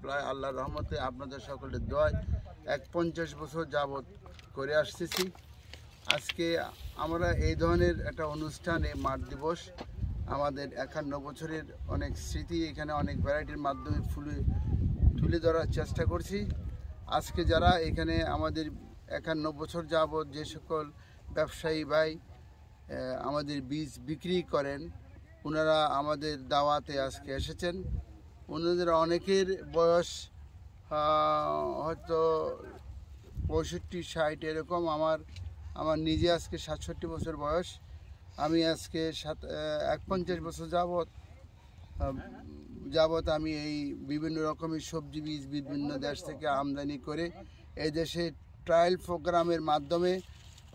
প্রায় আল্লাহর রহমতে আপনাদের সকলের দোয়ায় 51 বছর যাবৎ করে আসতেছি। আজকে আমরা এই ধরনের একটা অনুষ্ঠানে মাঠ দিবস আমাদের 51 বছরের অনেক স্মৃতি এখানে অনেক ভ্যারাইটির মাধ্যমে তুলে ধরার চেষ্টা করছি। আজকে যারা এখানে আমাদের 51 বছর যাবৎ যে সকল ব্যবসায়ী ভাই আমাদের বীজ বিক্রি করেন, ওনারা আমাদের দাওয়াতে আজকে এসেছেন। ওনাদের অনেকের বয়স হয়তো 65-60 এরকম। আমার নিজে আজকে 67 বছর বয়স। আমি আজকে 51 বছর যাবৎ আমি এই বিভিন্ন রকমের সবজি বীজ বিভিন্ন দেশ থেকে আমদানি করে এই দেশে ট্রায়াল প্রোগ্রামের মাধ্যমে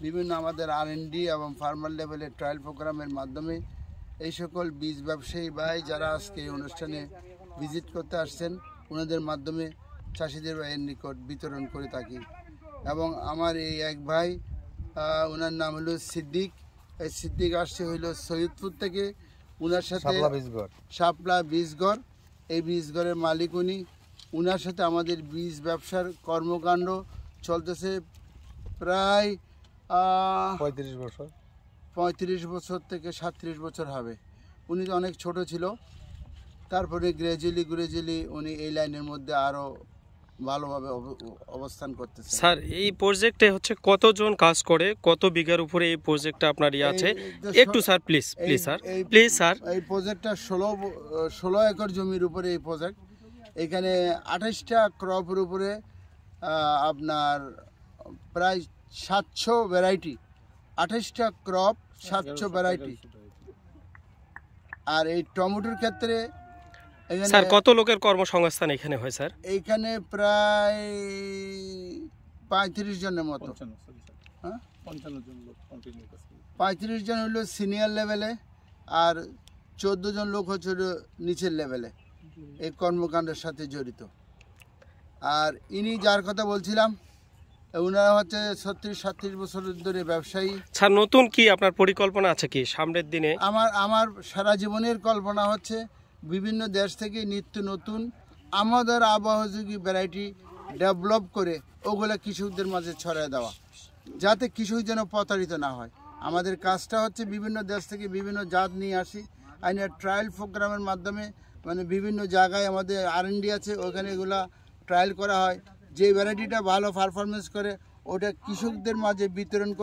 বিভিন্ন আমাদের R&D এবং ফার্মার লেভেলের ট্রায়াল প্রোগ্রামের মাধ্যমে এই সকল বীজ ব্যবসায়ী ভাই যারা আজকে এই অনুষ্ঠানে ভিজিট করতে আসছেন ওনাদের মাধ্যমে চাষিদের ভাইয়ের নিকট বিতরণ করে থাকি। এবং আমার এই এক ভাই, ওনার নাম হলো সিদ্দিক। এই সিদ্দিক আসছে হইলো সৈয়দপুর থেকে। ওনার সাথে শাপলা বীজঘর, এই বীজঘরের মালিক উনি। ওনার সাথে আমাদের বীজ ব্যবসার কর্মকাণ্ড চলতেছে প্রায় 35 বছর থেকে 37 বছর হবে। উনি তো অনেক ছোট ছিল, তারপরে গ্রাজুয়ালি উনি এই লাইনের মধ্যে আরও ভালোভাবে অবস্থান করতেছে। স্যার, এই প্রজেক্টে হচ্ছে কতজন কাজ করে, কত বিঘার উপরে এই প্রজেক্টটা আপনার আছে একটু স্যার প্লিজ স্যার। এই প্রজেক্টটা 16 একর জমির উপরে এই প্রজেক্ট। এখানে 28টা ক্রপের উপরে আপনার প্রায় 700 ভ্যারাইটি, 28টা ক্রপ 700 ভ্যারাইটি। আর এই টমেটোর ক্ষেত্রে স্যার কত লোকের কর্মসংস্থান এখানে হয় স্যার? এইখানে প্রায় 35 জনের মতো। 35 জন হলো সিনিয়র লেভেলে, আর 14 জন লোক হচ্ছে নিচের লেভেলে এই কর্মকাণ্ডের সাথে জড়িত। আর ইনি যার কথা বলছিলাম ওনারা হচ্ছে 36-37 বছর ধরে ব্যবসায়ী। স্যার, নতুন কি আপনার পরিকল্পনা আছে কি সামনের দিনে? আমার সারা জীবনের কল্পনা হচ্ছে বিভিন্ন দেশ থেকে নিত্য নতুন আমাদের আবহাওয়াযোগী ভ্যারাইটি ডেভেলপ করে ওগুলো কৃষকদের মাঝে ছড়িয়ে দেওয়া, যাতে কৃষক যেন প্রতারিত না হয়। আমাদের কাজটা হচ্ছে বিভিন্ন দেশ থেকে বিভিন্ন জাত নিয়ে আসি, আইনের ট্রায়াল প্রোগ্রামের মাধ্যমে মানে বিভিন্ন জায়গায় আমাদের R&D আছে, ওখানে এগুলা ট্রায়াল করা হয়। যে ভ্যারাইটিটা ভালো পারফরমেন্স করে ওটা কৃষকদের মাঝে বিতরণ করে।